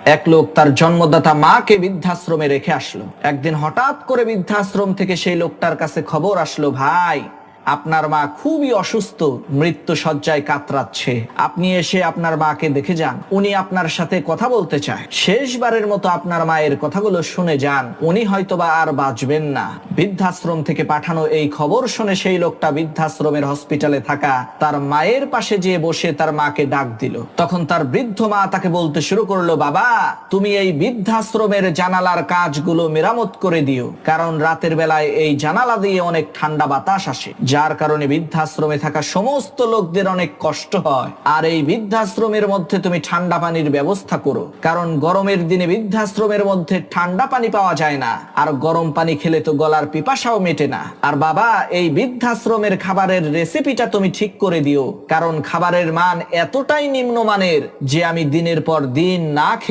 এক লোক তার জন্মদাতা মাকে বৃদ্ধাশ্রমে রেখে আসলো। একদিন হঠাৎ করে বৃদ্ধাশ্রম থেকে সেই লোকটার কাছে খবর আসলো, ভাই আপনার মা খুবই অসুস্থ, মৃত্যু শয্যায় কাতরাচ্ছে, আপনি এসে আপনার মাকে দেখে যান, উনি আপনার সাথে কথা বলতে চায়, শেষবারের মতো আপনার মায়ের কথাগুলো শুনে যান, উনি হয়তোবা আর বাঁচবেন না। বৃদ্ধাশ্রম থেকে পাঠানো এই খবর শুনে সেই লোকটা বৃদ্ধাশ্রমের হসপিটালে থাকা তার মায়ের পাশে যেয়ে বসে তার মাকে ডাক দিল। তখন তার বৃদ্ধ মা তাকে বলতে শুরু করলো, বাবা তুমি এই বৃদ্ধাশ্রমের জানালার কাঁচগুলো মেরামত করে দিও, কারণ রাতের বেলায় এই জানালা দিয়ে অনেক ঠান্ডা বাতাস আসে, যার কারণে বৃদ্ধাশ্রমে থাকা সমস্ত লোকদের অনেক কষ্ট হয়। আর এই বৃদ্ধাশ্রমের মধ্যে তুমি ঠান্ডা পানির ব্যবস্থা করো, কারণ গরমের দিনে বৃদ্ধাশ্রমের মধ্যে ঠান্ডা পানি পাওয়া যায় না, আর গরম পানি খেলে তো গলার পিপাসাও মেটে না। আর বাবা এই বৃদ্ধাশ্রমের খাবারের রেসিপিটা তুমি ঠিক করে দিও, কারণ খাবারের মান এতটাই নিম্নমানের যে আমি দিনের পর দিন না খেয়ে